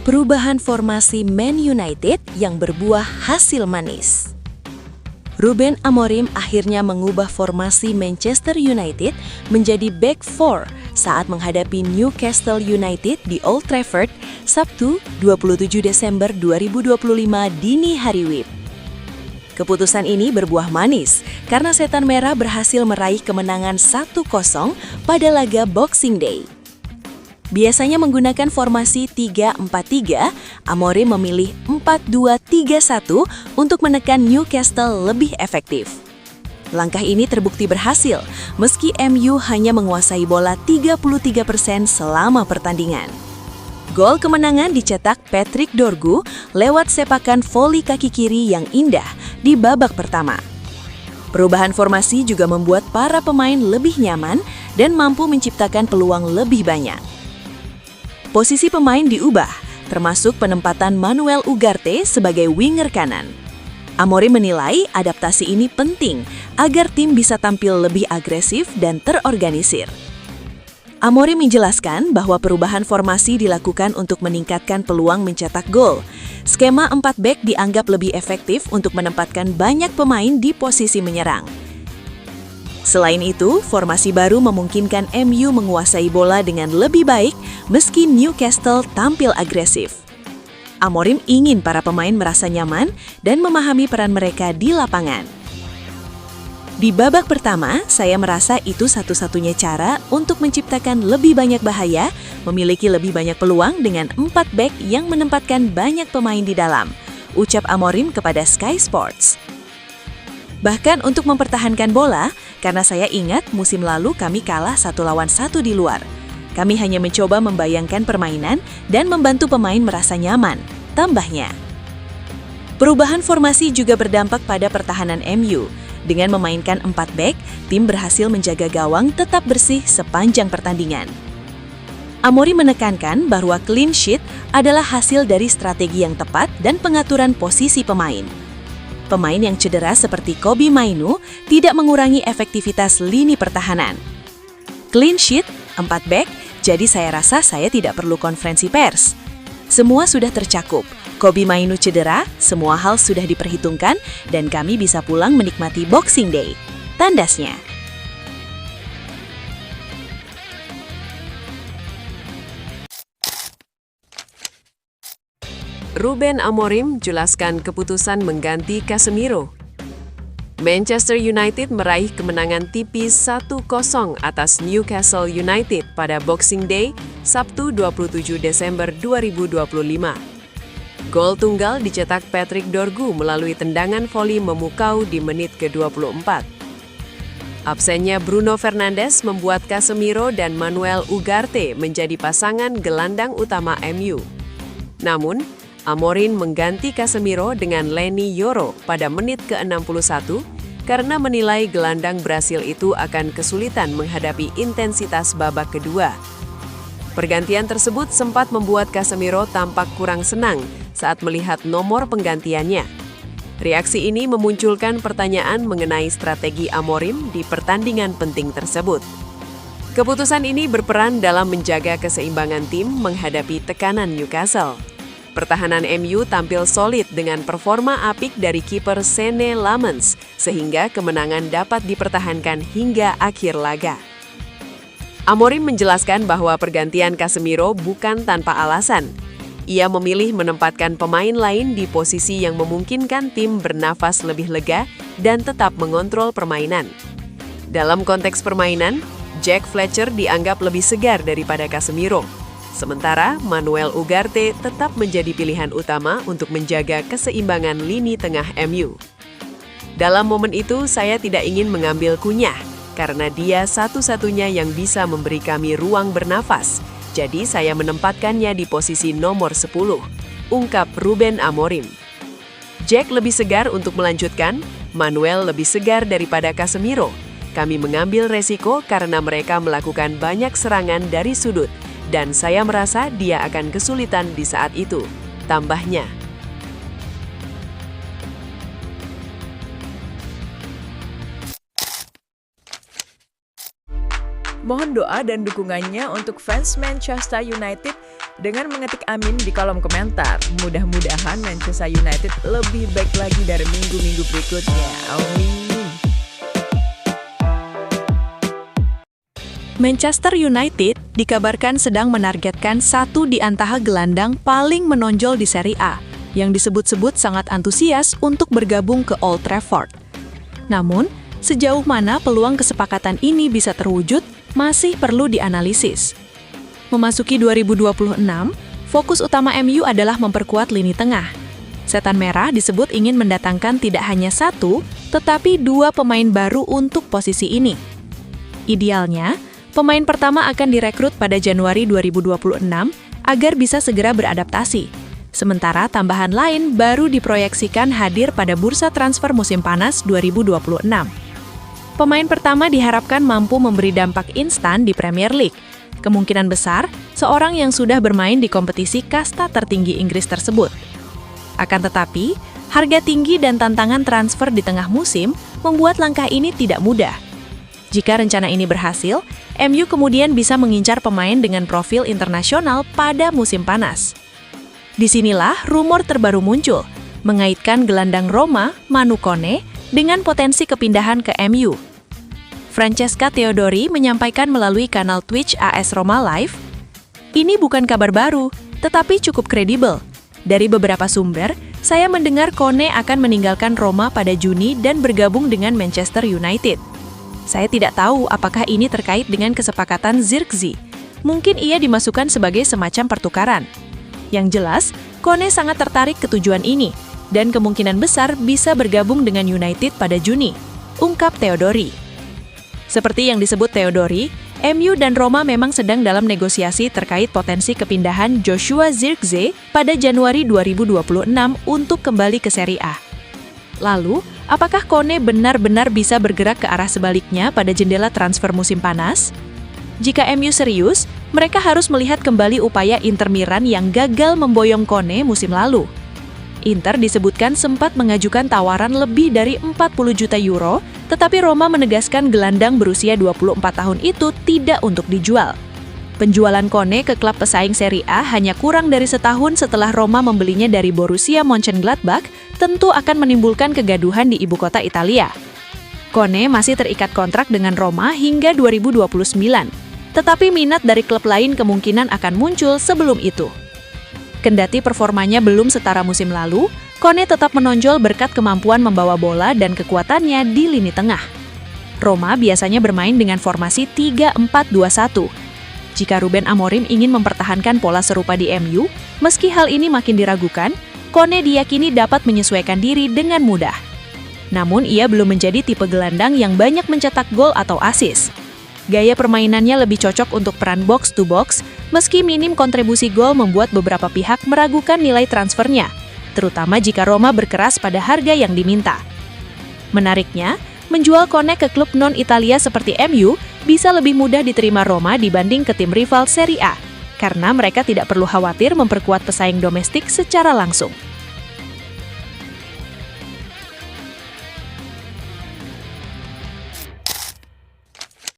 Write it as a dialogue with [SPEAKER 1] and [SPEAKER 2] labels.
[SPEAKER 1] Perubahan formasi Man United yang berbuah hasil manis. Ruben Amorim akhirnya mengubah formasi Manchester United menjadi back four saat menghadapi Newcastle United di Old Trafford, Sabtu 27 Desember 2025 dini hari WIB. Keputusan ini berbuah manis karena Setan Merah berhasil meraih kemenangan 1-0 pada laga Boxing Day. Biasanya menggunakan formasi 3-4-3, Amorim memilih 4-2-3-1 untuk menekan Newcastle lebih efektif. Langkah ini terbukti berhasil, meski MU hanya menguasai bola 33% selama pertandingan. Gol kemenangan dicetak Patrick Dorgu lewat sepakan voli kaki kiri yang indah di babak pertama. Perubahan formasi juga membuat para pemain lebih nyaman dan mampu menciptakan peluang lebih banyak. Posisi pemain diubah, termasuk penempatan Manuel Ugarte sebagai winger kanan. Amorim menilai adaptasi ini penting agar tim bisa tampil lebih agresif dan terorganisir. Amorim menjelaskan bahwa perubahan formasi dilakukan untuk meningkatkan peluang mencetak gol. Skema 4 back dianggap lebih efektif untuk menempatkan banyak pemain di posisi menyerang. Selain itu, formasi baru memungkinkan MU menguasai bola dengan lebih baik meski Newcastle tampil agresif. Amorim ingin para pemain merasa nyaman dan memahami peran mereka di lapangan. Di babak pertama, saya merasa itu satu-satunya cara untuk menciptakan lebih banyak bahaya, memiliki lebih banyak peluang dengan 4 back yang menempatkan banyak pemain di dalam, ucap Amorim kepada Sky Sports. Bahkan untuk mempertahankan bola, karena saya ingat musim lalu kami kalah 1-1 di luar. Kami hanya mencoba membayangkan permainan dan membantu pemain merasa nyaman, tambahnya. Perubahan formasi juga berdampak pada pertahanan MU. Dengan memainkan 4 back, tim berhasil menjaga gawang tetap bersih sepanjang pertandingan. Amorim menekankan bahwa clean sheet adalah hasil dari strategi yang tepat dan pengaturan posisi pemain. Pemain yang cedera seperti Kobbie Mainoo tidak mengurangi efektivitas lini pertahanan. Clean sheet, 4 back, jadi saya rasa saya tidak perlu konferensi pers. Semua sudah tercakup, Kobbie Mainoo cedera, semua hal sudah diperhitungkan, dan kami bisa pulang menikmati Boxing Day. Tandasnya.
[SPEAKER 2] Ruben Amorim jelaskan keputusan mengganti Casemiro. Manchester United meraih kemenangan tipis 1-0 atas Newcastle United pada Boxing Day, Sabtu 27 Desember 2025. Gol tunggal dicetak Patrick Dorgu melalui tendangan voli memukau di menit ke-24. Absennya Bruno Fernandes membuat Casemiro dan Manuel Ugarte menjadi pasangan gelandang utama MU. Namun, Amorim mengganti Casemiro dengan Leny Yoro pada menit ke-61 karena menilai gelandang Brasil itu akan kesulitan menghadapi intensitas babak kedua. Pergantian tersebut sempat membuat Casemiro tampak kurang senang saat melihat nomor penggantiannya. Reaksi ini memunculkan pertanyaan mengenai strategi Amorim di pertandingan penting tersebut. Keputusan ini berperan dalam menjaga keseimbangan tim menghadapi tekanan Newcastle. Pertahanan MU tampil solid dengan performa apik dari kiper Senne Lammens, sehingga kemenangan dapat dipertahankan hingga akhir laga. Amorim menjelaskan bahwa pergantian Casemiro bukan tanpa alasan. Ia memilih menempatkan pemain lain di posisi yang memungkinkan tim bernafas lebih lega dan tetap mengontrol permainan. Dalam konteks permainan, Jack Fletcher dianggap lebih segar daripada Casemiro. Sementara Manuel Ugarte tetap menjadi pilihan utama untuk menjaga keseimbangan lini tengah MU. Dalam momen itu, saya tidak ingin mengambil Kunyah, karena dia satu-satunya yang bisa memberi kami ruang bernafas. Jadi saya menempatkannya di posisi nomor 10, ungkap Ruben Amorim. Jack lebih segar untuk melanjutkan, Manuel lebih segar daripada Casemiro. Kami mengambil resiko karena mereka melakukan banyak serangan dari sudut, dan saya merasa dia akan kesulitan di saat itu, tambahnya.
[SPEAKER 3] Mohon doa dan dukungannya untuk fans Manchester United dengan mengetik amin di kolom komentar. Mudah-mudahan Manchester United lebih baik lagi dari minggu-minggu berikutnya. Amin.
[SPEAKER 1] Manchester United dikabarkan sedang menargetkan satu di antara gelandang paling menonjol di Serie A, yang disebut-sebut sangat antusias untuk bergabung ke Old Trafford. Namun, sejauh mana peluang kesepakatan ini bisa terwujud masih perlu dianalisis. Memasuki 2026, fokus utama MU adalah memperkuat lini tengah. Setan Merah disebut ingin mendatangkan tidak hanya satu, tetapi 2 pemain baru untuk posisi ini. Idealnya, pemain pertama akan direkrut pada Januari 2026 agar bisa segera beradaptasi. Sementara tambahan lain baru diproyeksikan hadir pada bursa transfer musim panas 2026. Pemain pertama diharapkan mampu memberi dampak instan di Premier League. Kemungkinan besar, seorang yang sudah bermain di kompetisi kasta tertinggi Inggris tersebut. Akan tetapi, harga tinggi dan tantangan transfer di tengah musim membuat langkah ini tidak mudah. Jika rencana ini berhasil, MU kemudian bisa mengincar pemain dengan profil internasional pada musim panas. Disinilah rumor terbaru muncul, mengaitkan gelandang Roma, Manu Kone, dengan potensi kepindahan ke MU. Francesca Theodori menyampaikan melalui kanal Twitch AS Roma Live, "Ini bukan kabar baru, tetapi cukup kredibel. Dari beberapa sumber, saya mendengar Kone akan meninggalkan Roma pada Juni dan bergabung dengan Manchester United. Saya tidak tahu apakah ini terkait dengan kesepakatan Zirkzee. Mungkin ia dimasukkan sebagai semacam pertukaran. Yang jelas, Kone sangat tertarik ke tujuan ini, dan kemungkinan besar bisa bergabung dengan United pada Juni," ungkap Theodori. Seperti yang disebut Theodori, MU dan Roma memang sedang dalam negosiasi terkait potensi kepindahan Joshua Zirkzee pada Januari 2026 untuk kembali ke Serie A. Lalu, apakah Kone benar-benar bisa bergerak ke arah sebaliknya pada jendela transfer musim panas? Jika MU serius, mereka harus melihat kembali upaya Inter Milan yang gagal memboyong Kone musim lalu. Inter disebutkan sempat mengajukan tawaran lebih dari 40 juta euro, tetapi Roma menegaskan gelandang berusia 24 tahun itu tidak untuk dijual. Penjualan Kone ke klub pesaing Serie A hanya kurang dari setahun setelah Roma membelinya dari Borussia Mönchengladbach, tentu akan menimbulkan kegaduhan di ibu kota Italia. Kone masih terikat kontrak dengan Roma hingga 2029, tetapi minat dari klub lain kemungkinan akan muncul sebelum itu. Kendati performanya belum setara musim lalu, Kone tetap menonjol berkat kemampuan membawa bola dan kekuatannya di lini tengah. Roma biasanya bermain dengan formasi 3-4-2-1. Jika Ruben Amorim ingin mempertahankan pola serupa di MU, meski hal ini makin diragukan, Kone diyakini dapat menyesuaikan diri dengan mudah. Namun ia belum menjadi tipe gelandang yang banyak mencetak gol atau assist. Gaya permainannya lebih cocok untuk peran box-to-box, meski minim kontribusi gol membuat beberapa pihak meragukan nilai transfernya, terutama jika Roma berkeras pada harga yang diminta. Menariknya, menjual Kone ke klub non-Italia seperti MU bisa lebih mudah diterima Roma dibanding ke tim rival Serie A, karena mereka tidak perlu khawatir memperkuat pesaing domestik secara langsung.